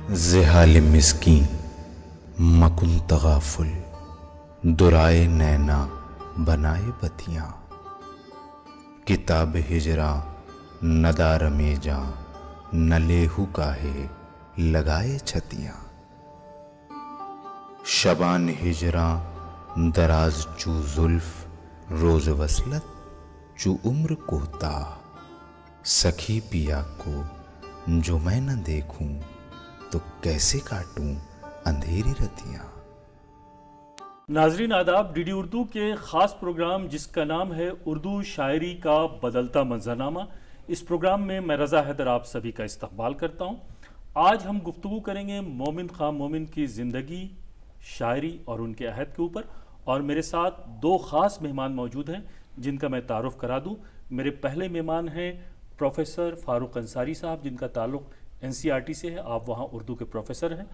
زحال مسکین مکن تغافل، درائے نینا بنائے بتیاں، کتاب ہجراں ندار میں جاں، نہ لیہو کاہے لگائے چھتیاں، شبان ہجراں دراز چو زلف، روز وصلت چو عمر کوتاہ، سکھی پیا کو جو میں نہ دیکھوں تو کیسے کاٹوں اندھیری رتیاں۔ ناظرین آداب، ڈی ڈی اردو کے خاص پروگرام جس کا نام ہے اردو شاعری کا بدلتا منظرنامہ، اس پروگرام میں رضا حیدر آپ سبھی کا استقبال کرتا ہوں۔ آج ہم گفتگو کریں گے مومن خاں مومن کی زندگی، شاعری اور ان کے عہد کے اوپر، اور میرے ساتھ دو خاص مہمان موجود ہیں جن کا میں تعارف کرا دوں۔ میرے پہلے مہمان ہیں پروفیسر فاروق انصاری صاحب، جن کا تعلق NCERT سے ہے، آپ وہاں اردو کے پروفیسر ہیں،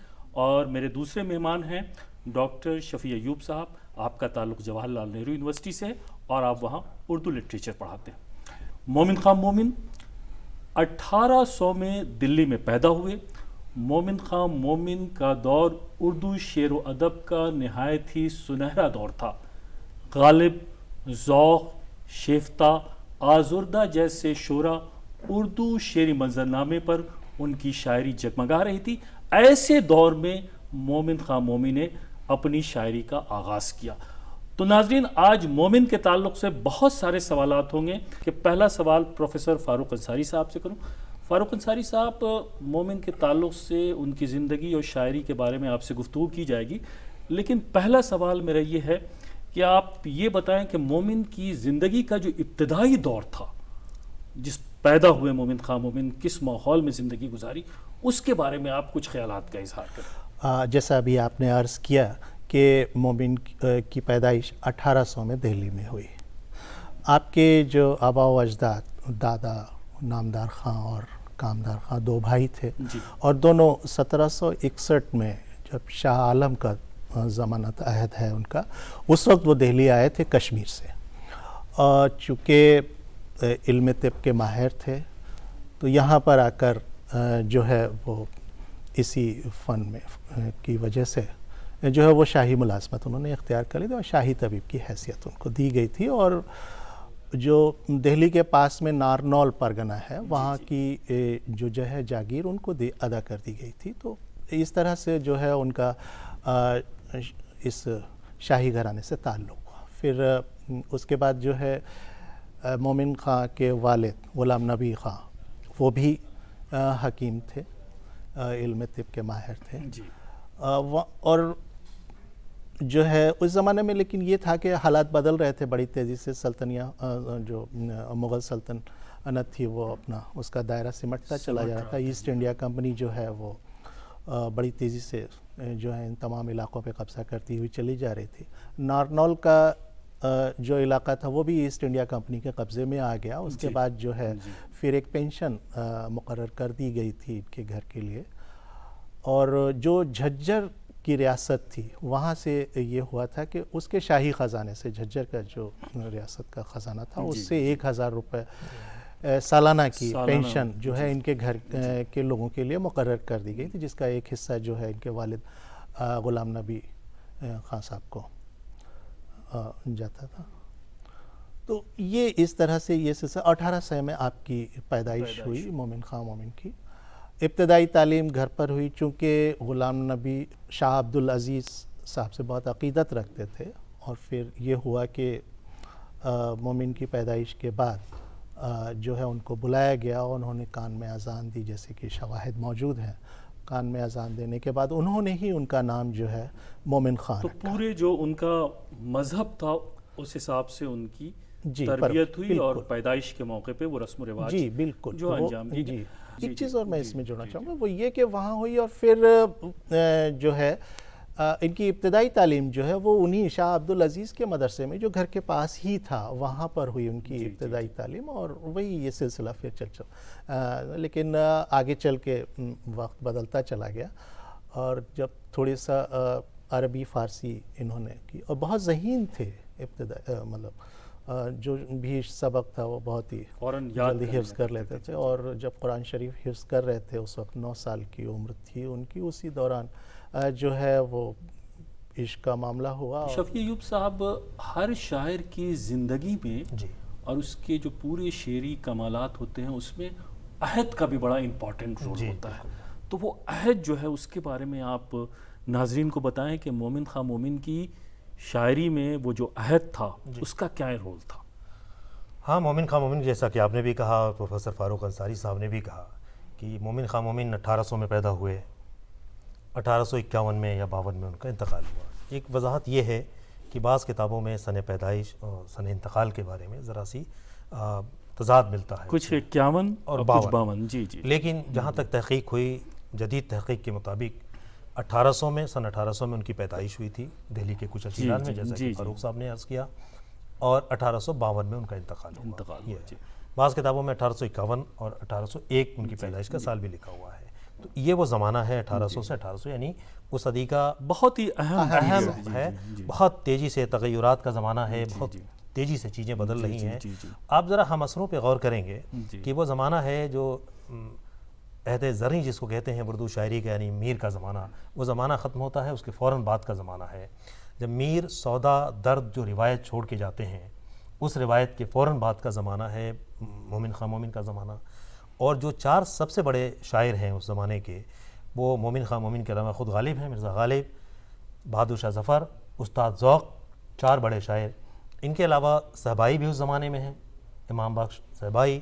اور میرے دوسرے مہمان ہیں ڈاکٹر شفیع ایوب صاحب، آپ کا تعلق جواہر لال نہرو یونیورسٹی سے ہے اور آپ وہاں اردو لٹریچر پڑھاتے ہیں۔ مومن خاں مومن 1800 میں دلی میں پیدا ہوئے۔ مومن خاں مومن کا دور اردو شعر و ادب کا نہایت ہی سنہرا دور تھا۔ غالب، ذوق، شیفتہ، آزردہ جیسے شعراء اردو شعری منظرنامے پر ان کی شاعری جگمگا رہی تھی۔ ایسے دور میں مومن خاں مومن نے اپنی شاعری کا آغاز کیا۔ تو ناظرین، آج مومن کے تعلق سے بہت سارے سوالات ہوں گے کہ پہلا سوال پروفیسر فاروق انصاری صاحب سے کروں۔ فاروق انصاری صاحب، مومن کے تعلق سے ان کی زندگی اور شاعری کے بارے میں آپ سے گفتگو کی جائے گی، لیکن پہلا سوال میرا یہ ہے کہ آپ یہ بتائیں کہ مومن کی زندگی کا جو ابتدائی دور تھا، جس پیدا ہوئے مومن خاں مومن کس ماحول میں زندگی گزاری، اس کے بارے میں آپ کچھ خیالات کا اظہار کریں۔ جیسا ابھی آپ نے عرض کیا کہ مومن کی پیدائش 1800 میں دہلی میں ہوئی۔ آپ کے جو آبا و اجداد، دادا نامدار خاں اور کامدار خاں، دو بھائی تھے، اور دونوں 1761 میں جب شاہ عالم کا ضمانت عہد ہے ان کا، اس وقت وہ دہلی آئے تھے کشمیر سے۔ چونکہ علم طب کے ماہر تھے تو یہاں پر آ کر جو ہے وہ اسی فن میں کی وجہ سے جو ہے وہ شاہی ملازمت انہوں نے اختیار کر لی تھی، اور شاہی طبیب کی حیثیت ان کو دی گئی تھی، اور جو دہلی کے پاس میں نارنول پرگنہ ہے وہاں کی جو ہے جاگیر ان کو ادا کر دی گئی تھی۔ تو اس طرح سے جو ہے ان کا اس شاہی گھرانے سے تعلق ہوا۔ پھر اس کے بعد جو ہے مومن خاں کے والد غلام نبی خاں، وہ بھی حکیم تھے، علم طب کے ماہر تھے، اور جو ہے اس زمانے میں لیکن یہ تھا کہ حالات بدل رہے تھے بڑی تیزی سے۔ سلطنیہ جو مغل سلطنت تھی وہ اپنا اس کا دائرہ سمٹتا چلا جا رہا تھا۔ ایسٹ انڈیا کمپنی جو ہے وہ بڑی تیزی سے جو ہے ان تمام علاقوں پہ قبضہ کرتی ہوئی چلی جا رہی تھی۔ نارنول کا جو علاقہ تھا وہ بھی ایسٹ انڈیا کمپنی کے قبضے میں آ گیا۔ اس کے بعد جو ہے پھر ایک پینشن مقرر کر دی گئی تھی ان کے گھر کے لیے، اور جو جھجر کی ریاست تھی وہاں سے یہ ہوا تھا کہ اس کے شاہی خزانے سے، جھجر کا جو ریاست کا خزانہ تھا، اس سے 1000 روپے سالانہ کی پینشن جو ہے ان کے گھر کے لوگوں کے لیے مقرر کر دی گئی تھی، جس کا ایک حصہ جو ہے ان کے والد غلام نبی خاں صاحب کو جاتا تھا۔ تو یہ اس طرح سے یہ سلسلہ 1800 میں آپ کی پیدائش ہوئی مومن خاں مومن کی۔ ابتدائی تعلیم گھر پر ہوئی، چونکہ غلام نبی شاہ عبدالعزیز صاحب سے بہت عقیدت رکھتے تھے، اور پھر یہ ہوا کہ مومن کی پیدائش کے بعد جو ہے ان کو بلایا گیا، اور انہوں نے کان میں اذان دی، جیسے کہ شواہد موجود ہیں۔ کان میں اذان دینے کے بعد انہوں نے ہی ان کا نام جو ہے مومن خاں رکھا۔ تو پورے جو ان کا مذہب تھا اس حساب سے ان کی تربیت ہوئی، اور پیدائش کے موقع پہ وہ رسم و رواج بالکل جو انجام دی گئی۔ ایک چیز اور میں اس میں جوڑنا چاہوں گا، وہ یہ کہ وہاں ہوئی، اور پھر جو ہے ان کی ابتدائی تعلیم جو ہے وہ انہی شاہ عبدالعزیز کے مدرسے میں جو گھر کے پاس ہی تھا وہاں پر ہوئی ان کی ابتدائی تعلیم، اور وہی یہ سلسلہ پھر چل لیکن آگے چل کے وقت بدلتا چلا گیا، اور جب تھوڑی سا عربی فارسی انہوں نے کی، اور بہت ذہین تھے ابتدا، مطلب جو بھی سبق تھا وہ بہت ہی فوراً یاد جلدی کرنے حفظ کر لگتے لیتے تھے، اور جب قرآن شریف حفظ کر رہے تھے اس وقت 9 سال کی عمر تھی ان کی، اسی دوران جو ہے وہ عشق کا معاملہ ہوا۔ شفیع ایوب صاحب، ہر شاعر کی زندگی میں جی اور اس کے جو پورے شعری کمالات ہوتے ہیں اس میں عہد کا بھی بڑا امپورٹنٹ رول جی، ہوتا ہے، تو وہ عہد جو ہے اس کے بارے میں آپ ناظرین کو بتائیں کہ مومن خواہ مومن کی شاعری میں وہ جو عہد تھا اس کا کیا رول تھا؟ ہاں، مومن خواہ مومن جیسا کہ آپ نے بھی کہا اور پروفیسر فاروق انصاری صاحب نے بھی کہا کہ مومن خواہ مومن 1800 میں پیدا ہوئے، 1851 میں یا 52 میں ان کا انتقال ہوا۔ ایک وضاحت یہ ہے کہ بعض کتابوں میں سن پیدائش اور سن انتقال کے بارے میں ذرا سی تضاد ملتا ہے، کچھ 51 اور اور کچھ 52۔ جی جی، لیکن جہاں تک تحقیق ہوئی، جدید تحقیق کے مطابق 1800 میں سن 1800 میں ان کی پیدائش ہوئی تھی دہلی کے کچھ اچیلان میں، جیسا کہ فاروق صاحب نے عرض کیا، اور 1852 میں ان کا انتقال ہوا۔ ہوا جی۔ بعض کتابوں میں 1851 اور 1801 ان کی پیدائش کا سال بھی لکھا ہوا ہے۔ تو یہ وہ زمانہ ہے 1800 سے 1800، یعنی اس صدی کا بہت ہی اہم ہے، بہت تیزی سے تغیرات کا زمانہ ہے، بہت تیزی سے چیزیں بدل رہی ہیں۔ آپ ذرا ہم اثروں پہ غور کریں گے کہ وہ زمانہ ہے جو عہد زرعی جس کو کہتے ہیں اردو شاعری کا، یعنی میر کا زمانہ، وہ زمانہ ختم ہوتا ہے، اس کے فوراً بعد کا زمانہ ہے جب میر سودا درد جو روایت چھوڑ کے جاتے ہیں، اس روایت کے فوراً بعد کا زمانہ ہے مومن خواہ مومن کا زمانہ۔ اور جو 4 سب سے بڑے شاعر ہیں اس زمانے کے، وہ مومن خواہ مومن کے علاوہ خود غالب ہیں، مرزا غالب، بہادر شاہ ظفر، استاد ذوق، 4 بڑے شاعر۔ ان کے علاوہ صحبائی بھی اس زمانے میں ہیں، امام بخش صحبائی،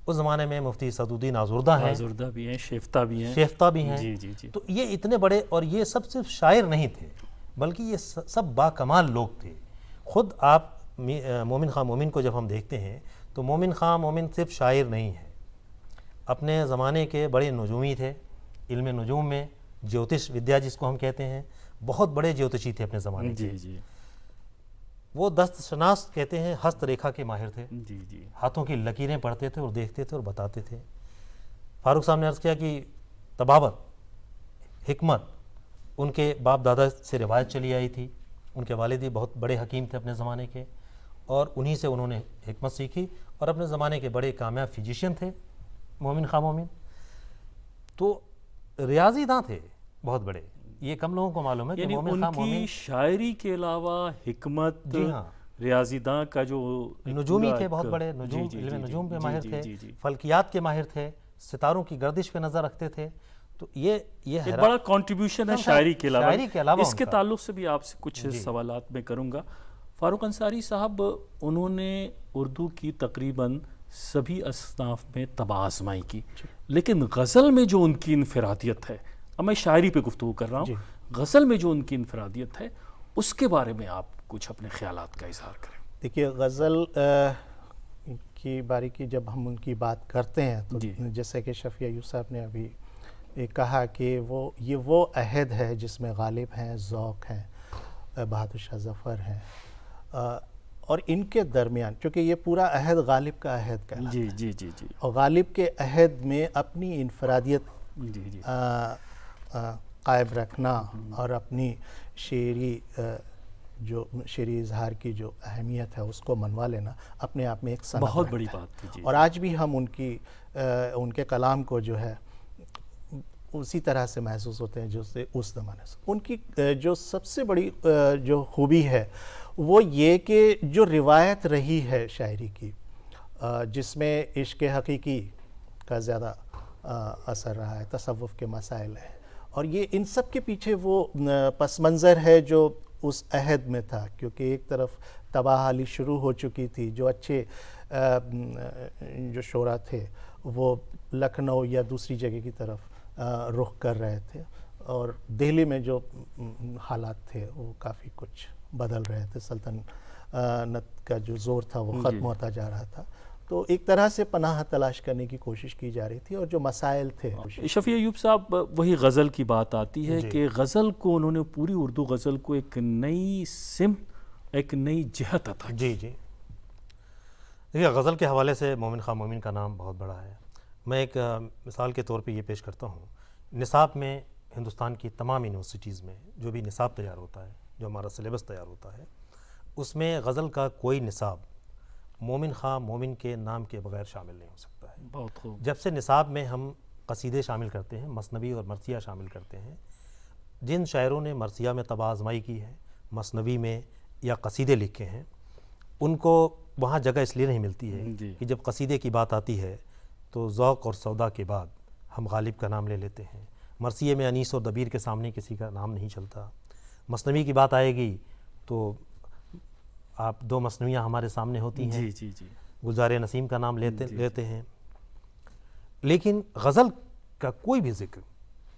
اس زمانے میں مفتی اسد الدین آزردہ ہیں، آزردہ بھی ہیں، شیفتہ بھی ہیں، شیفتہ بھی ہیں۔ جی جی جی۔ تو یہ اتنے بڑے، اور یہ سب صرف شاعر نہیں تھے بلکہ یہ سب با کمال لوگ تھے۔ خود آپ مومن خواہ مومن کو جب ہم دیکھتے ہیں تو مومن خواہ مومن صرف شاعر نہیں ہے، اپنے زمانے کے بڑے نجومی تھے، علم نجوم میں جیوتش ودیا جس کو ہم کہتے ہیں، بہت بڑے جیوتشی تھے اپنے زمانے کے۔ جی جی وہ دست شناس کہتے ہیں، ہست ریکھا کے ماہر تھے، جی جی، ہاتھوں کی لکیریں پڑھتے تھے اور دیکھتے تھے اور بتاتے تھے۔ فاروق صاحب نے عرض کیا کہ طبابت، حکمت ان کے باپ دادا سے روایت چلی آئی تھی، ان کے والد بھی بہت بڑے حکیم تھے اپنے زمانے کے، اور انہی سے انہوں نے حکمت سیکھی، اور اپنے زمانے کے بڑے کامیاب فزیشین تھے مومن خواہ مومن۔ تو ریاضی داں تھے بہت بڑے، یہ کم لوگوں کو معلوم ہے کہ یعنی مومن ان خواہ کی مومن شاعری کے علاوہ حکمت، جی ہاں، ریاضی داں کا جو نجومی تھے، بہت بڑے نجوم، علم نجوم پہ ماہر تھے، فلکیات کے ماہر تھے، ستاروں کی گردش پہ نظر رکھتے تھے۔ تو یہ ایک بڑا کنٹریبیوشن ہے شاعری کے علاوہ۔ اس کے تعلق سے بھی آپ سے کچھ سوالات میں کروں گا۔ فاروق انصاری صاحب، انہوں نے اردو کی تقریباً سبھی اصناف میں طبع آزمائی کی، لیکن غزل میں جو ان کی انفرادیت ہے، اب میں شاعری پہ گفتگو کر رہا ہوں، غزل میں جو ان کی انفرادیت ہے اس کے بارے میں آپ کچھ اپنے خیالات کا اظہار کریں۔ دیکھیے، غزل کی باریکی جب ہم ان کی بات کرتے ہیں تو جیسے کہ شفیع ایوب صاحب نے ابھی کہا کہ یہ وہ عہد ہے جس میں غالب ہیں، ذوق ہیں، بہادر شاہ ظفر ہیں، اور ان کے درمیان چونکہ یہ پورا عہد غالب کا عہد کہلاتا ہے، جی جی جی، اور غالب کے عہد میں اپنی انفرادیت قائم رکھنا اور اپنی شعری اظہار کی جو اہمیت ہے اس کو منوا لینا اپنے آپ میں ایک صنعت بہت رکھتا بڑی ہے۔ بات تھی۔ اور آج بھی ہم ان کے کلام کو جو ہے اسی طرح سے محسوس ہوتے ہیں جو اس زمانے سے۔ ان کی جو سب سے بڑی جو خوبی ہے وہ یہ کہ جو روایت رہی ہے شاعری کی، جس میں عشق حقیقی کا زیادہ اثر رہا ہے، تصوف کے مسائل ہیں، اور یہ ان سب کے پیچھے وہ پس منظر ہے جو اس عہد میں تھا، کیونکہ ایک طرف تباہ حالی شروع ہو چکی تھی، جو اچھے جو شعراء تھے وہ لکھنؤ یا دوسری جگہ کی طرف رخ کر رہے تھے، اور دہلی میں جو حالات تھے وہ کافی کچھ بدل رہے تھے، سلطنت کا جو زور تھا وہ ختم ہوتا جا رہا تھا، تو ایک طرح سے پناہ تلاش کرنے کی کوشش کی جا رہی تھی، اور جو مسائل تھے۔ شفیع ایوب صاحب، وہی غزل کی بات آتی ہے کہ غزل کو انہوں نے، پوری اردو غزل کو ایک نئی سمت، ایک نئی جہت عطا کی۔ جی جی، دیکھیے غزل کے حوالے سے مومن خواہ مومن کا نام بہت بڑا ہے۔ میں ایک مثال کے طور پہ یہ پیش کرتا ہوں، نصاب میں ہندوستان کی تمام یونیورسٹیز میں جو بھی نصاب تیار ہوتا ہے، جو ہمارا سلیبس تیار ہوتا ہے، اس میں غزل کا کوئی نصاب مومن خواہ مومن کے نام کے بغیر شامل نہیں ہو سکتا ہے۔ بہت خوب۔ جب سے نصاب میں ہم قصیدے شامل کرتے ہیں، مثنوی اور مرثیہ شامل کرتے ہیں، جن شاعروں نے مرثیہ میں طبع آزمائی کی ہے، مثنوی میں یا قصیدے لکھے ہیں، ان کو وہاں جگہ اس لیے نہیں ملتی ہے کہ جب قصیدے کی بات آتی ہے تو ذوق اور سودا کے بعد ہم غالب کا نام لے لیتے ہیں، مرثیے میں انیس اور دبیر کے سامنے کسی کا نام نہیں چلتا، مثنوی کی بات آئے گی تو آپ دو مثنویاں ہمارے سامنے ہوتی ہیں، گلزار نسیم کا نام لیتے ہیں، لیکن غزل کا کوئی بھی ذکر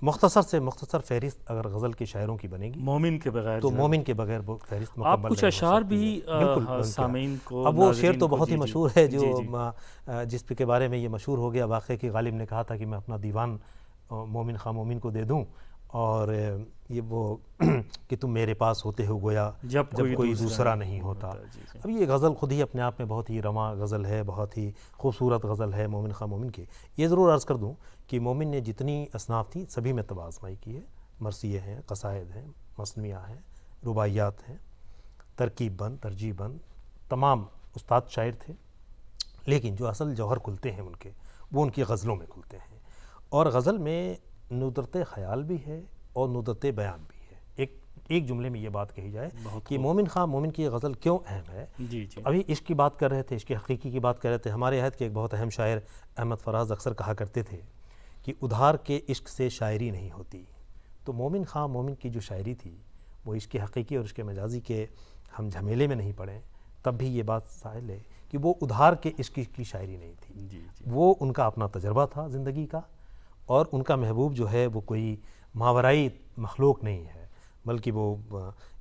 مختصر سے مختصر فہرست اگر غزل کے شاعروں کی بنے گی مومن کے بغیر تو مومن کے بغیر وہ فہرست مکمل آپ کچھ نہیں ہو اشعار سکتی بھی ہے۔ بالکل سامعین کو، اب وہ شعر تو بہت ہی جی مشہور ہے جو جس کے بارے میں یہ مشہور ہو گیا واقعہ کہ غالب نے کہا تھا کہ میں اپنا دیوان مومن خواہ مومن کو دے دوں، اور یہ وہ کہ تم میرے پاس ہوتے ہو گویا جب کوئی دوسرا نہیں ہوتا۔ اب یہ غزل خود ہی اپنے آپ میں بہت ہی رواں غزل ہے، بہت ہی خوبصورت غزل ہے مومن خواہ مومن کی۔ یہ ضرور عرض کر دوں کہ مومن نے جتنی اصناف تھی سبھی میں طبع آزمائی کی ہے، مرثیے ہیں، قصائد ہیں، مثنویہ ہیں، رباعیات ہیں، ترکیب بند، ترجیب بند، تمام استاد شاعر تھے، لیکن جو اصل جوہر کھلتے ہیں ان کے وہ ان کی غزلوں میں کھلتے ہیں۔ اور غزل میں ندرت خیال بھی ہے اور ندرت بیان بھی ہے۔ ایک جملے میں یہ بات کہی جائے کہ مومن خواہ مومن کی غزل کیوں اہم ہے۔ ابھی عشق کی بات کر رہے تھے، عشق حقیقی کی بات کر رہے تھے۔ ہمارے عہد کے ایک بہت اہم شاعر احمد فراز اکثر کہا کرتے تھے کہ ادھار کے عشق سے شاعری نہیں ہوتی۔ تو مومن خواہ مومن کی جو شاعری تھی وہ عشق حقیقی اور عشق مجازی کے ہم جھمیلے میں نہیں پڑیں، تب بھی یہ بات سائل ہے کہ وہ ادھار کے عشق کی شاعری نہیں تھی، وہ ان کا اپنا تجربہ تھا زندگی کا، اور ان کا محبوب جو ہے وہ کوئی ماورائی مخلوق نہیں ہے، بلکہ وہ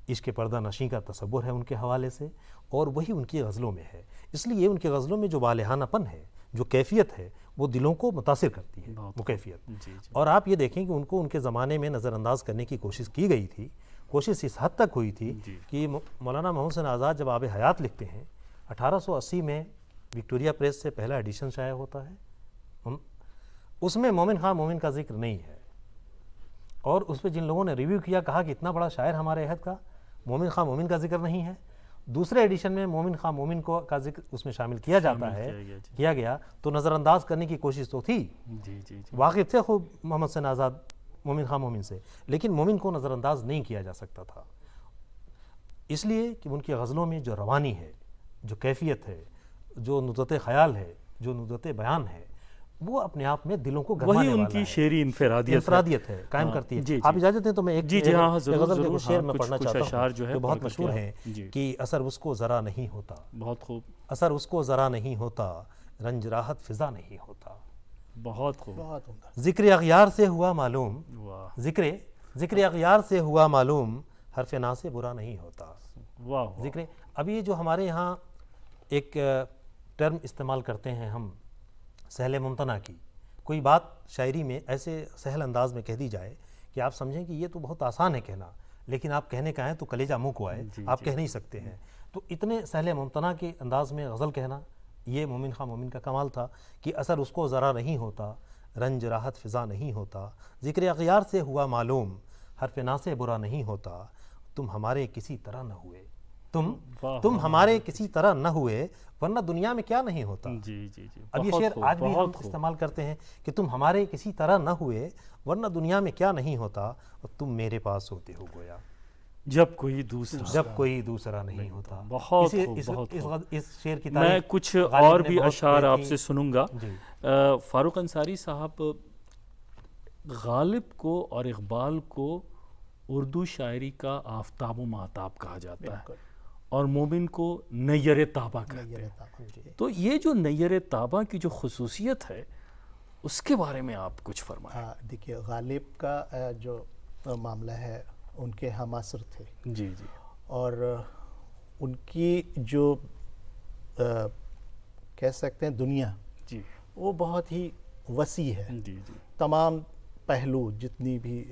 عشق پردہ نشیں کا تصور ہے ان کے حوالے سے، اور وہی ان کی غزلوں میں ہے۔ اس لیے ان کی غزلوں میں جو والہانہ پن ہے، جو کیفیت ہے، وہ دلوں کو متاثر کرتی ہے، وہ کیفیت۔ اور آپ یہ دیکھیں کہ ان کو ان کے زمانے میں نظر انداز کرنے کی کوشش کی گئی تھی، کوشش اس حد تک ہوئی تھی کہ مولانا محمد حسین آزاد جب آب حیات لکھتے ہیں 1880 میں وکٹوریہ پریس سے پہلا ایڈیشن شائع ہوتا ہے، اس میں مومن خواہ مومن کا ذکر نہیں ہے، اور اس پہ جن لوگوں نے ریویو کیا کہا کہ اتنا بڑا شاعر ہمارے عہد کا، مومن خواہ مومن کا ذکر نہیں ہے۔ دوسرے ایڈیشن میں مومن خواہ مومن کا ذکر اس میں شامل کیا جاتا ہے، کیا گیا، تو نظر انداز کرنے کی کوشش تو تھی، واقف تھے خوب محمد حسین آزاد مومن خواہ مومن سے، لیکن مومن کو نظر انداز نہیں کیا جا سکتا تھا، اس لیے کہ ان کی غزلوں میں جو روانی ہے، جو کیفیت ہے، جو ندرت خیال ہے، جو ندرت بیان ہے، وہ اپنے آپ میں دلوں کو گرمانے والا ہے، وہی ان کی شعری انفرادیت ہے، قائم کرتی ہے۔ آپ اجازت دیں تو میں ایک غزل کے شعر میں پڑھنا چاہتا ہوں جو بہت مشہور ہے کہ اثر اس کو ذرا نہیں ہوتا، بہت خوب، اثر اس کو ذرا نہیں ہوتا، رنج راحت فضا نہیں ہوتا، بہت خوب، ذکر اغیار سے ہوا معلوم، ذکر اغیار سے ہوا معلوم، حرف نا سے برا نہیں ہوتا۔ ذکر اب یہ جو ہمارے یہاں ایک ٹرم استعمال کرتے ہیں ہم سہل ممتنع کی، کوئی بات شاعری میں ایسے سہل انداز میں کہہ دی جائے کہ آپ سمجھیں کہ یہ تو بہت آسان ہے کہنا، لیکن آپ کہنے کا ہے تو کلیجہ منہ کو آئے، آپ کہہ نہیں سکتے ہیں، تو اتنے سہل ممتنع کے انداز میں غزل کہنا یہ مومن خواہ مومن کا کمال تھا کہ اثر اس کو ذرا نہیں ہوتا، رنج راحت فضا نہیں ہوتا، ذکر اغیار سے ہوا معلوم، حرف نا سے برا نہیں ہوتا، تم ہمارے کسی طرح نہ ہوئے، تم ہمارے کسی طرح نہ ہوئے ورنہ دنیا میں کیا نہیں ہوتا۔ اب یہ شعر آج بھی ہم استعمال کرتے ہیں کہ تم ہمارے کسی طرح نہ ہوئے ورنہ دنیا میں کیا نہیں ہوتا، اور تم میرے پاس ہوتے ہو گویا جب کوئی دوسرا نہیں ہوتا۔ بہت اس شعر کی میں کچھ اور بھی اشعار آپ سے سنوں گا۔ فاروق انصاری صاحب، غالب کو اور اقبال کو اردو شاعری کا آفتاب و مہتاب کہا جاتا ہے، اور مومن کو نیر تابہ کہتے ہیں، تو یہ جو نیر تابہ کی جو خصوصیت ہے اس کے بارے میں آپ کچھ فرمائیں۔ دیکھیے غالب کا جو معاملہ ہے ان کے ہم عصر تھے، اور ان کی جو کہہ سکتے ہیں دنیا وہ بہت ہی وسیع ہے، تمام پہلو جتنی بھی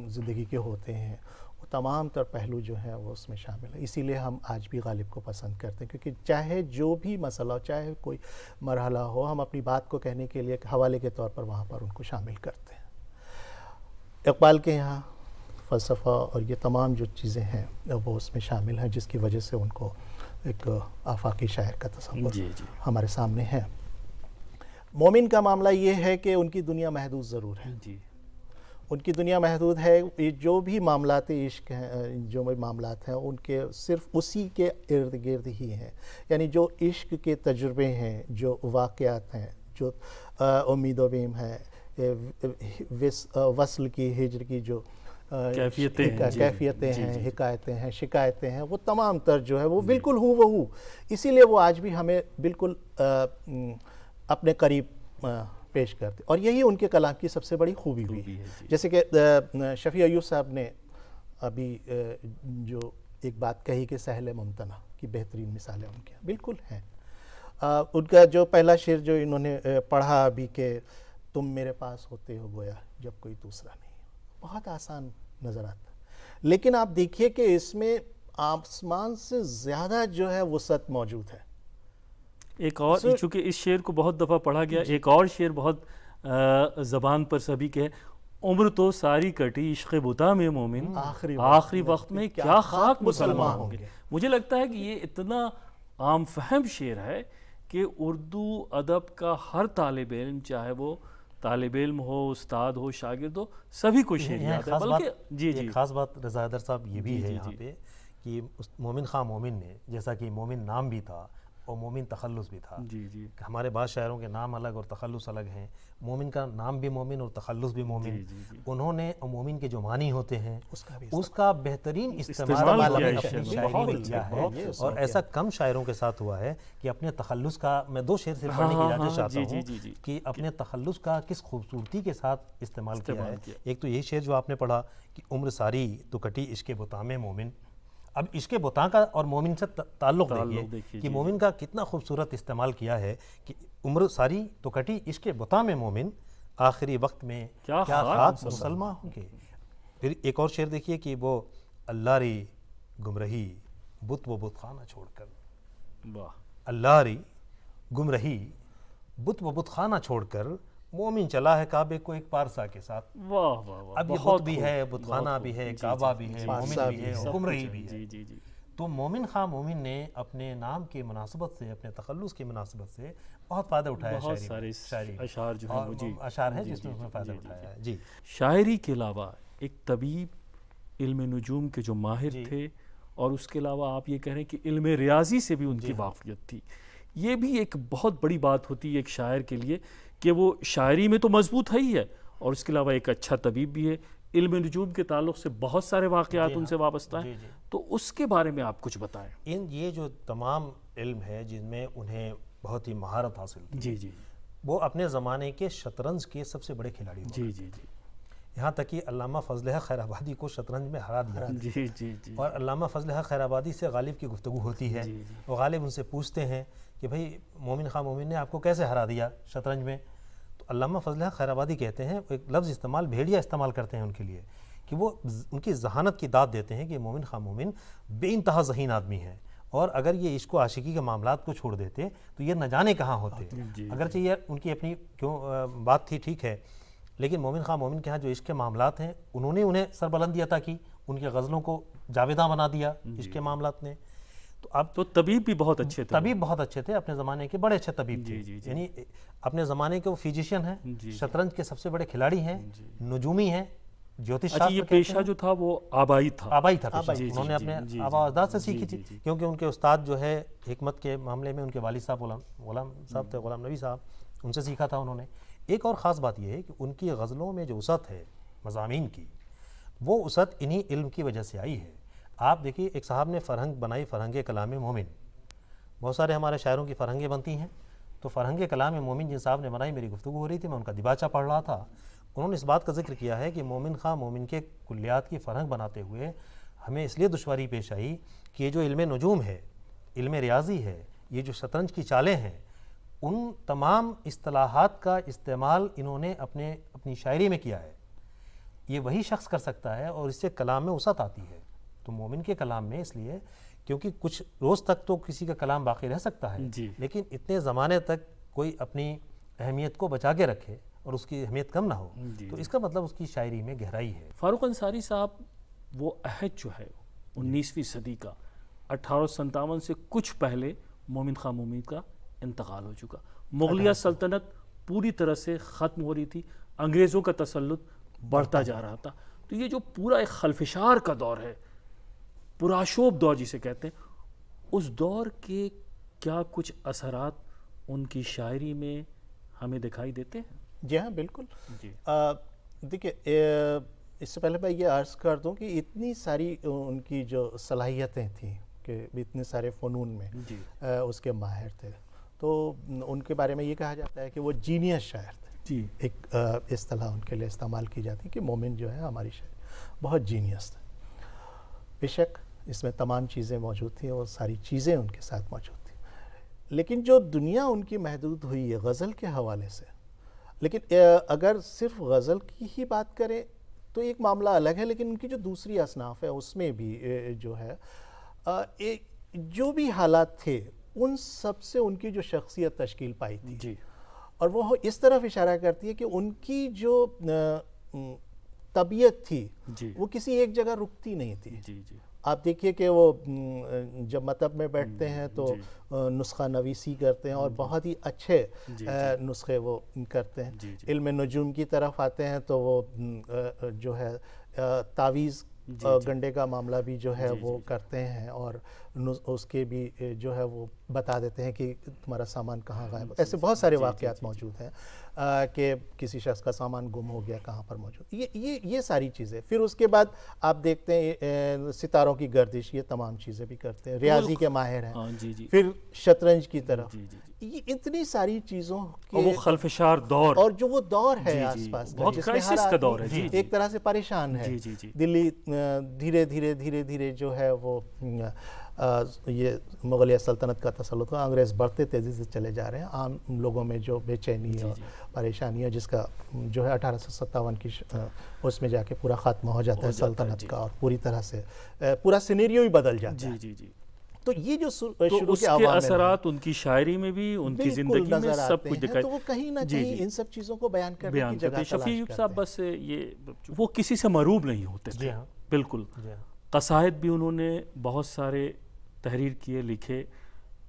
زندگی کے ہوتے ہیں وہ تمام تر پہلو جو ہیں وہ اس میں شامل ہیں، اسی لیے ہم آج بھی غالب کو پسند کرتے ہیں، کیونکہ چاہے جو بھی مسئلہ ہو، چاہے کوئی مرحلہ ہو، ہم اپنی بات کو کہنے کے لیے حوالے کے طور پر وہاں پر ان کو شامل کرتے ہیں۔ اقبال کے یہاں فلسفہ اور یہ تمام جو چیزیں ہیں وہ اس میں شامل ہیں، جس کی وجہ سے ان کو ایک آفاقی شاعر کا تصور جی جی ہمارے سامنے ہے۔ مومن کا معاملہ یہ ہے کہ ان کی دنیا محدود ضرور ہے، جی ان کی دنیا محدود ہے، جو بھی معاملات عشق ہیں، جو بھی معاملات ہیں ان کے صرف اسی کے ارد گرد ہی ہیں، یعنی جو عشق کے تجربے ہیں، جو واقعات ہیں، جو امید و بیم ہے، وصل کی ہجر کی جو کیفیتیں ہیں، جی، کیفیتیں جی، ہیں، جی، حکایتیں ہیں، شکایتیں ہیں، وہ تمام تر جو ہے وہ بالکل ہو بہو، اسی لیے وہ آج بھی ہمیں بالکل اپنے قریب پیش کرتے، اور یہی ان کے کلام کی سب سے بڑی خوبی بھی ہے۔ جیسے کہ شفیع ایوب صاحب نے ابھی جو ایک بات کہی کہ سہل ممتنع کی بہترین مثالیں ان کی بالکل ہیں۔ ان کا جو پہلا شعر جو انہوں نے پڑھا ابھی کہ تم میرے پاس ہوتے ہو گویا جب کوئی دوسرا نہیں، بہت آسان نظر آتا ہے، لیکن آپ دیکھیے کہ اس میں آسمان سے زیادہ جو ہے وسعت موجود ہے۔ ایک اور چونکہ اس شعر کو بہت دفعہ پڑھا گیا، ایک اور شعر بہت زبان پر سبھی کے، عمر تو ساری کٹی عشق بتا میں مومن، آخری وقت میں کیا خاک مسلمان ہوں گے۔ مجھے لگتا ہے کہ یہ اتنا عام فہم شعر ہے کہ اردو ادب کا ہر طالب علم، چاہے وہ طالب علم ہو، استاد ہو، شاگرد ہو، سبھی کو شعر یاد ہے۔ بلکہ جی جی ایک خاص بات رضا حیدر صاحب یہ بھی ہے یہاں پہ کہ مومن خان مومن نے، جیسا کہ مومن نام بھی تھا اور مومن تخلص بھی تھا، جی جی ہمارے بعض شاعروں کے نام الگ اور تخلص الگ ہیں، مومن کا نام بھی مومن اور تخلص بھی مومن، انہوں نے مومن کے جو معنی ہوتے ہیں اس کا بہترین استعمال اپنی شاعری میں کیا ہے، اور ایسا کم شاعروں کے ساتھ ہوا ہے کہ اپنے تخلص کا، میں دو شعر سے پڑھنے کی اجازت چاہتا ہوں کہ اپنے تخلص کا کس خوبصورتی کے ساتھ استعمال کیا ہے۔ ایک تو یہی شعر جو آپ نے پڑھا کہ عمر ساری تو کٹی عشق بتا میں مومن، اب عشق بتا کا اور مومن سے تعلق دیکھیے کہ مومن کا کتنا خوبصورت استعمال کیا ہے کہ عمر ساری تو کٹی عشق بتا میں مومن، آخری وقت میں کیا خاک مسلمان ہوں گے۔ پھر ایک اور شعر دیکھیے کہ وہ اللہ ری گمرہی بت و بت خانہ چھوڑ کر، اللہ ری گمرہی بت و بت خانہ چھوڑ کر مومن چلا ہے کعبے کو ایک پارسا کے ساتھ۔ واہ واہ واہ، اب یہ بت بھی ہے، بت خانہ بھی ہے، کعبہ بھی ہے، مومن بھی ہے اور گمرہی بھی ہے۔ جی جی جی، تو مومن خان مومن نے اپنے نام کی مناسبت سے، اپنے تخلص کی مناسبت سے بہت فائدہ اٹھایا بہت سارے اشعار جو ہیں وہ جی اشعار ہیں جس میں اس نے فائدہ اٹھایا ہے۔ جی شاعری کے علاوہ ایک طبیب، علم نجوم کے جو ماہر تھے، اور اس کے علاوہ آپ یہ کہہ رہے ہیں کہ علم ریاضی سے بھی ان کی واقفیت تھی۔ یہ بھی ایک بہت بڑی بات ہوتی ہے ایک شاعر کے لیے کہ وہ شاعری میں تو مضبوط ہے ہی ہے، اور اس کے علاوہ ایک اچھا طبیب بھی ہے۔ علم نجوم کے تعلق سے بہت سارے واقعات ان سے وابستہ ہیں، تو اس کے بارے میں آپ کچھ بتائیں۔ یہ جو تمام علم ہے جن میں انہیں بہت ہی مہارت حاصل تھی، جی جی وہ اپنے زمانے کے شطرنج کے سب سے بڑے کھلاڑی ہوئے۔ جی جی جی، یہاں تک کہ علامہ فضل حق خیر آبادی کو شطرنج میں ہرا دیا، جی جی جی، اور علامہ فضل حق خیر آبادی سے غالب کی گفتگو ہوتی ہے، اور غالب ان سے پوچھتے ہیں کہ بھائی مومن خان مومن نے آپ کو کیسے ہرا دیا شطرنج میں؟ تو علامہ فضل حق خیر آبادی کہتے ہیں، ایک لفظ استعمال بھیڑیا استعمال کرتے ہیں ان کے لیے، کہ وہ ان کی ذہانت کی داد دیتے ہیں کہ مومن خان مومن بے انتہا ذہین آدمی ہے، اور اگر یہ عشق و عاشقی کے معاملات کو چھوڑ دیتے تو یہ نہ جانے کہاں ہوتے۔ اگرچہ یہ ان کی اپنی بات تھی، ٹھیک ہے، لیکن مومن خان مومن کے ہاں جو عشق کے معاملات ہیں انہوں نے انہیں سربلندی عطا کی، ان کے غزلوں کو جاویداں بنا دیا عشق کے معاملات نے۔ تو اب تو طبیب بھی بہت اچھے تھے، طبیب بہت اچھے تھے، اپنے زمانے کے بڑے اچھے طبیب تھے، یعنی اپنے زمانے کے وہ فزیشین ہیں، شطرنج کے سب سے بڑے کھلاڑی ہیں، نجومی ہیں، جیوتش شاستر۔ یہ پیشہ جو تھا وہ آبائی تھا، آبائی تھا پیشہ، انہوں نے اپنے آبا اجداد سے سیکھی تھی، کیونکہ ان کے استاد جو ہے حکمت کے معاملے میں ان کے والد صاحب غلام صاحب تھے، غلام نبی صاحب، ان سے سیکھا تھا انہوں نے۔ ایک اور خاص بات یہ ہے کہ ان کی غزلوں میں جو وسعت ہے مضامین کی، وہ وسعت انہی علم کی وجہ سے آئی ہے۔ آپ دیکھیے ایک صاحب نے فرہنگ بنائی، فرہنگ کلام مومن، بہت سارے ہمارے شاعروں کی فرہنگیں بنتی ہیں، تو فرہنگ کلام مومن جن صاحب نے بنائی، میری گفتگو ہو رہی تھی، میں ان کا دیباچہ پڑھ رہا تھا، انہوں نے اس بات کا ذکر کیا ہے کہ مومن خان مومن کے کلیات کی فرہنگ بناتے ہوئے ہمیں اس لیے دشواری پیش آئی کہ یہ جو علم نجوم ہے، علم ریاضی ہے، یہ جو شطرنج کی چالیں ہیں، ان تمام اصطلاحات کا استعمال انہوں نے اپنی شاعری میں کیا ہے۔ یہ وہی شخص کر سکتا ہے اور اس سے کلام میں وسعت آتی ہے۔ تو مومن کے کلام میں اس لیے کیونکہ کچھ روز تک تو کسی کا کلام باقی رہ سکتا ہے، لیکن اتنے زمانے تک کوئی اپنی اہمیت کو بچا کے رکھے اور اس کی اہمیت کم نہ ہو، تو اس کا مطلب اس کی شاعری میں گہرائی ہے۔ فاروق انصاری صاحب، وہ عہد جو ہے 19ویں صدی کا، 1857 سے کچھ پہلے مومن خان مومن کا انتقال ہو چکا. مغلیہ سلطنت پوری طرح سے ختم ہو رہی تھی, انگریزوں کا تسلط بڑھتا جا رہا تھا. تو یہ جو پورا ایک خلفشار کا دور ہے, پرآشوب دور جسے کہتے ہیں, اس دور کے کیا کچھ اثرات ان کی شاعری میں ہمیں دکھائی دیتے ہیں؟ جی ہاں بالکل. جی دیکھیے اس سے پہلے میں یہ عرض کر دوں کہ اتنی ساری ان کی جو صلاحیتیں تھیں کہ اتنے سارے فنون میں جی اس کے ماہر تھے, تو ان کے بارے میں یہ کہا جاتا ہے کہ وہ جینیس شاعر تھے. جی ایک اصطلاح ان کے لیے استعمال کی جاتی ہے کہ مومن جو ہے ہماری شاعر بہت جینیس تھے. بے شک اس میں تمام چیزیں موجود تھیں اور ساری چیزیں ان کے ساتھ موجود تھیں, لیکن جو دنیا ان کی محدود ہوئی ہے غزل کے حوالے سے, لیکن اگر صرف غزل کی ہی بات کریں تو ایک معاملہ الگ ہے, لیکن ان کی جو دوسری اصناف ہے اس میں بھی جو ہے جو بھی حالات تھے ان سب سے ان کی جو شخصیت تشکیل پائی تھی. جی اور وہ اس طرف اشارہ کرتی ہے کہ ان کی جو طبیعت تھی جی وہ کسی ایک جگہ رکتی نہیں تھی. جی جی آپ دیکھیے کہ وہ جب مطب میں بیٹھتے ہیں تو نسخہ نویسی کرتے ہیں اور بہت ہی اچھے نسخے وہ کرتے ہیں. علم نجوم کی طرف آتے ہیں تو وہ جو ہے تعویذ گنڈے کا معاملہ بھی جو ہے وہ کرتے ہیں اور اس کے بھی جو ہے وہ بتا دیتے ہیں کہ تمہارا سامان کہاں غائب. ایسے بہت سارے واقعات موجود ہیں کہ کسی شخص کا سامان گم ہو گیا کہاں پر موجود. یہ ساری چیزیں. پھر اس کے بعد آپ دیکھتے ہیں ستاروں کی گردش, یہ تمام چیزیں بھی کرتے ہیں. ریاضی کے ماہر ہیں. پھر شطرنج کی طرف. یہ اتنی ساری چیزوں کے وہ خلفشار دور اور جو وہ دور ہے آس پاس بہت کرائسس کا دور ہے, ایک طرح سے پریشان ہے. دلی دھیرے دھیرے دھیرے دھیرے جو ہے وہ یہ مغلیہ سلطنت کا تسلط ہوا, انگریز بڑھتے تیزی سے چلے جا رہے ہیں. عام لوگوں میں جو بے چینی اور پریشانی ہے جس کا جو ہے 1857 کی اس میں جا کے پورا خاتمہ ہو جاتا ہے سلطنت کا, اور پوری طرح سے پورا سینیریو ہی بدل جاتا ہے. جی جی تو یہ جو شروع کے اثرات ان کی شاعری میں بھی, ان کی زندگی میں سب کچھ دکھائی, تو وہ کہیں نہ کہیں ان سب چیزوں کو بیان کرنے کی جگہ تلاش کرتے ہیں. شفیع صاحب بس یہ وہ کسی سے مروب نہیں ہوتے تھے. بالکل. قصائد بھی انہوں نے بہت سارے تحریر کیے, لکھے,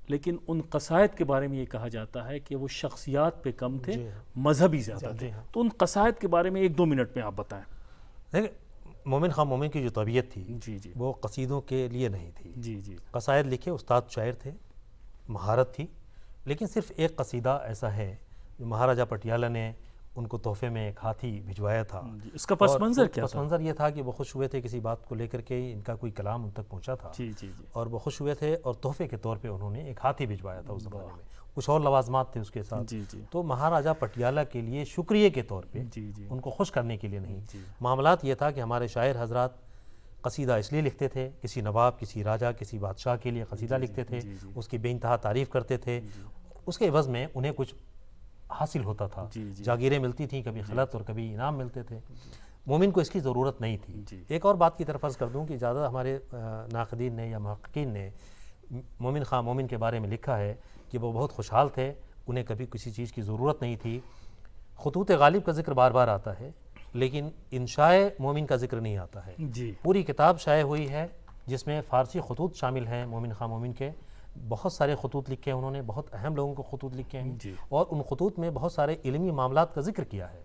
لیکن ان قصائد کے بارے میں یہ کہا جاتا ہے کہ وہ شخصیات پہ کم تھے, مذہبی زیادہ تھے. تو ان قصائد کے بارے میں 1-2 منٹ میں آپ بتائیں. دیکھیں مومن خان مومن کی جو طبیعت تھی جی جی وہ قصیدوں کے لیے نہیں تھی. جی جی قصائد لکھے, استاد شاعر تھے, مہارت تھی, لیکن صرف ایک قصیدہ ایسا ہے جو مہاراجہ پٹیالہ نے ان کو تحفے میں ایک ہاتھی بھجوایا تھا. اس کا پس منظر کیا تھا؟ پس منظر یہ تھا کہ وہ خوش ہوئے تھے کسی بات کو لے کر کے, ان کا کوئی کلام ان تک پہنچا تھا اور وہ خوش ہوئے تھے اور تحفے کے طور پہ انہوں نے ایک ہاتھی بھجوایا تھا. اس زمانے میں کچھ اور لوازمات تھے اس کے ساتھ. تو مہاراجہ پٹیالہ کے لیے شکریہ کے طور پہ, ان کو خوش کرنے کے لیے نہیں. معاملات یہ تھا کہ ہمارے شاعر حضرات قصیدہ اس لیے لکھتے تھے, کسی نواب, کسی راجہ, کسی بادشاہ کے لیے قصیدہ لکھتے تھے, اس کی بے انتہا تعریف کرتے تھے, اس کے عوض میں انہیں کچھ حاصل ہوتا تھا. جاگیریں ملتی تھیں, کبھی خلعت اور کبھی انعام ملتے تھے. مومن کو اس کی ضرورت نہیں تھی. ایک اور بات کی طرف عرض کر دوں کہ زیادہ ہمارے ناقدین نے یا محققین نے مومن خان مومن کے بارے میں لکھا ہے کہ وہ بہت خوشحال تھے, انہیں کبھی کسی چیز کی ضرورت نہیں تھی. خطوط غالب کا ذکر بار بار آتا ہے لیکن انشاء مومن کا ذکر نہیں آتا ہے. پوری کتاب شائع ہوئی ہے جس میں فارسی خطوط شامل ہیں مومن خان مومن کے. بہت سارے خطوط لکھے ہیں انہوں نے, بہت اہم لوگوں کو خطوط لکھے ہیں, اور ان خطوط میں بہت سارے علمی معاملات کا ذکر کیا ہے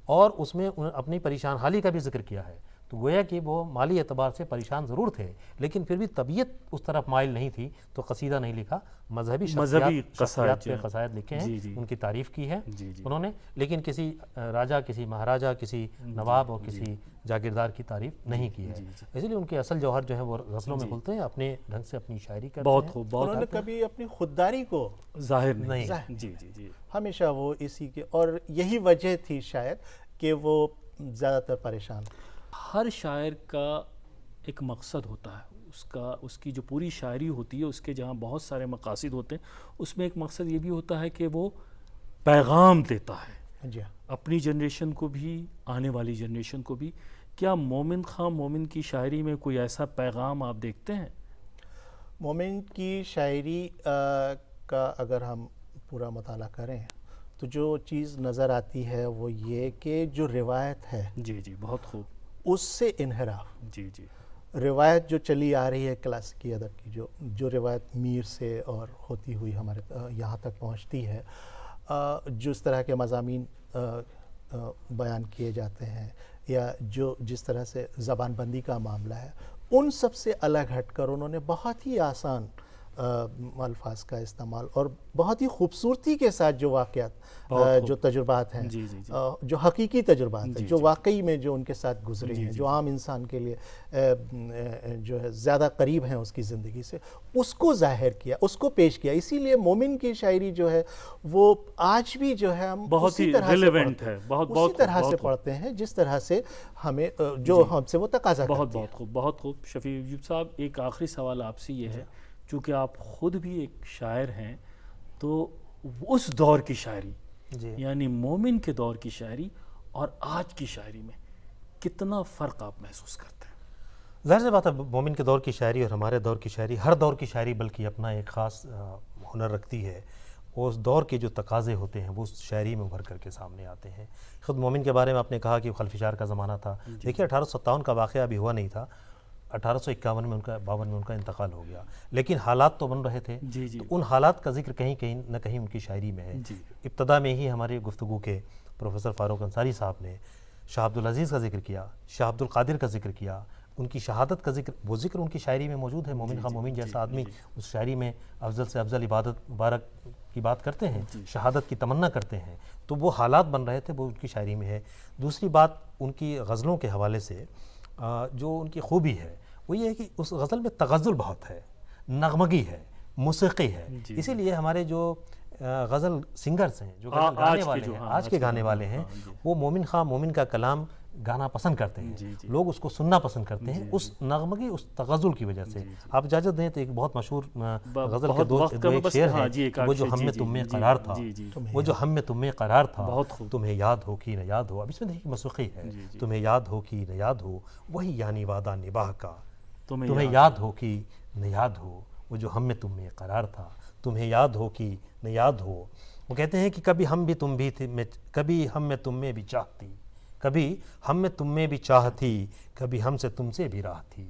اور اس میں اپنی پریشان حالی کا بھی ذکر کیا ہے. تو گویا کہ وہ مالی اعتبار سے پریشان ضرور تھے لیکن پھر بھی طبیعت اس طرف مائل نہیں تھی, تو قصیدہ نہیں لکھا. مذہبی شخصیات پہ قصائد لکھے ہیں, ان کی تعریف کی ہے انہوں نے, لیکن کسی راجہ, کسی مہاراجہ, کسی نواب اور کسی جاگیردار کی تعریف نہیں کی ہے. اس لیے ان کے اصل جوہر جو ہے وہ غزلوں میں کھلتے ہیں, اپنے ڈھنگ سے اپنی شاعری کرتے ہیں. بہت خوب. انہوں نے کبھی اپنی خودداری کو ظاہر نہیں. جی جی جی ہمیشہ وہ اسی کے, اور یہی وجہ تھی شاید کہ وہ زیادہ تر پریشان. ہر شاعر کا ایک مقصد ہوتا ہے, اس کی جو پوری شاعری ہوتی ہے اس کے جہاں بہت سارے مقاصد ہوتے ہیں, اس میں ایک مقصد یہ بھی ہوتا ہے کہ وہ پیغام دیتا ہے اپنی جنریشن کو بھی, آنے والی جنریشن کو بھی. کیا مومن خان مومن کی شاعری میں کوئی ایسا پیغام آپ دیکھتے ہیں؟ مومن کی شاعری کا اگر ہم پورا مطالعہ کریں تو جو چیز نظر آتی ہے وہ یہ کہ جو روایت ہے جی جی بہت خوب, اس سے انحراف. جی جی روایت جو چلی آ رہی ہے کلاسیکی ادب کی، جو روایت میر سے اور ہوتی ہوئی ہمارے یہاں تک پہنچتی ہے، جو اس طرح کے مضامین بیان کیے جاتے ہیں یا جس طرح سے زبان بندی کا معاملہ ہے، ان سب سے الگ ہٹ کر انہوں نے بہت ہی آسان الفاظ کا استعمال اور بہت ہی خوبصورتی کے ساتھ جو واقعات، جو تجربات ہیں، جو حقیقی تجربات ہیں، جو واقعی میں جو ان کے ساتھ گزرے ہیں، جو عام انسان کے لیے جو ہے زیادہ قریب ہیں اس کی زندگی سے، اس کو ظاہر کیا، اس کو پیش کیا. اسی لیے مومن کی شاعری جو ہے وہ آج بھی جو ہے ہم اسی طرح سے پڑھتے ہیں جس طرح سے ہمیں جو ہم سے وہ تقاضا کرتی ہے. بہت خوب. شفیع ایوب صاحب، ایک آخری سوال آپ سے یہ ہے، چونکہ آپ خود بھی ایک شاعر ہیں، تو اس دور کی شاعری یعنی مومن کے دور کی شاعری اور آج کی شاعری میں کتنا فرق آپ محسوس کرتے ہیں؟ ظاہر سی بات ہے، مومن کے دور کی شاعری اور ہمارے دور کی شاعری، ہر دور کی شاعری بلکہ اپنا ایک خاص ہنر رکھتی ہے. اس دور کے جو تقاضے ہوتے ہیں وہ اس شاعری میں ابھر کر کے سامنے آتے ہیں. خود مومن کے بارے میں آپ نے کہا کہ خلفشار کا زمانہ تھا. دیکھیے 1857 کا واقعہ ابھی ہوا نہیں تھا، 1851 میں 52 میں ان کا انتقال ہو گیا، لیکن حالات تو بن رہے تھے. تو ان حالات کا ذکر کہیں نہ کہیں ان کی شاعری میں ہے. ابتدا میں ہی ہماری گفتگو کے پروفیسر فاروق انصاری صاحب نے شاہ عبدالعزیز کا ذکر کیا، شاہ عبدالقادر کا ذکر کیا، ان کی شہادت کا ذکر، وہ ذکر ان کی شاعری میں موجود ہے. مومن خواہ مومن جیسا آدمی اس شاعری میں افضل سے افضل عبادت مبارک کی بات کرتے ہیں، شہادت کی تمنا کرتے ہیں. تو وہ حالات بن رہے تھے، وہ ان کی شاعری میں ہے. دوسری بات ان کی غزلوں کے حوالے سے جو ان کی خوبی ہے وہ یہ ہے کہ اس غزل میں تغزل بہت ہے، نغمگی ہے، موسیقی ہے. اسی لیے ہمارے جو غزل سنگرز ہیں، جو غزل گانے والے ہیں، آج کے گانے والے ہیں، وہ مومن خواہ مومن کا کلام گانا پسند کرتے ہیں. لوگ اس کو سننا پسند کرتے ہیں اس نغمگی، اس تغزل کی وجہ سے. آپ اجازت دیں تو ایک بہت مشہور غزل کے دو ایک شعر ہیں، وہ جو ہم میں تم میں قرار تھا، وہ جو ہم میں تم میں قرار تھا، تمہیں یاد ہو کہ نہ یاد ہو. اب اس میں دیکھیے موسیقی ہے، تمہیں یاد ہو کہ نہ یاد ہو، وہی یعنی وعدہ نباہ کا، تمہیں یاد ہو کہ نہ یاد ہو، وہ جو ہم میں تم میں قرار تھا، تمہیں یاد ہو کہ نہ یاد ہو. وہ کہتے ہیں کہ کبھی ہم بھی تم بھی تھے، کبھی ہم میں تم میں بھی چاہتی، کبھی ہم میں تم میں بھی چاہ تھی، کبھی ہم سے تم سے بھی راہ تھی،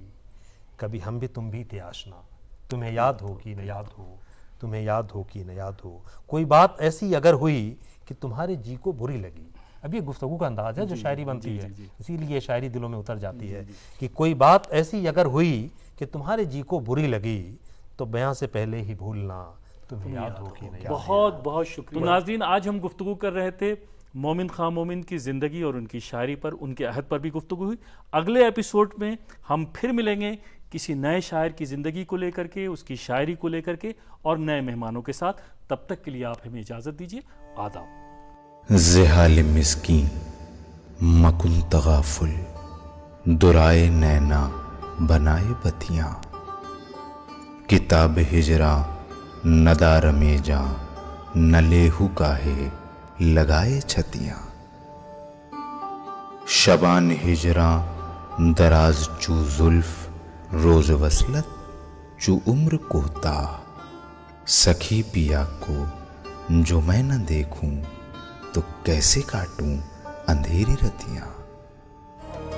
کبھی ہم بھی تم بھی تھے آشنا، تمہیں یاد ہو کہ نہ یاد ہو، تمہیں یاد ہو کہ نہ یاد ہو. کوئی بات ایسی اگر ہوئی کہ تمہارے جی کو بری لگی. اب یہ گفتگو کا انداز ہے جو شاعری بنتی ہے، اسی لیے یہ شاعری دلوں میں اتر جاتی ہے کہ کوئی بات ایسی اگر ہوئی کہ تمہارے جی کو بری لگی تو بیاں سے پہلے ہی بھولنا، تمہیں یاد ہو کہ نہ یاد ہو. بہت بہت شکریہ. تو ناظرین، آج ہم گفتگو کر رہے تھے مومن خواہ مومن کی زندگی اور ان کی شاعری پر، ان کے عہد پر بھی گفتگو ہوئی. اگلے ایپیسوڈ میں ہم پھر ملیں گے کسی نئے شاعر کی زندگی کو لے کر کے، اس کی شاعری کو لے کر کے اور نئے مہمانوں کے ساتھ. تب تک کے لیے آپ ہمیں اجازت دیجیے. آداب. زحال مسکین مکن تغافل، درائے نینا بنائے بتیاں، کتاب ہجراں ندار میں جاں، نہ لیہو کاہے لگائے چھتیاں. شبان ہجراں دراز چو زلف، روز وصلت چو عمر کوتاہ، سکھی پیا کو جو میں نہ دیکھوں تو کیسے کاٹوں اندھیری رتیاں.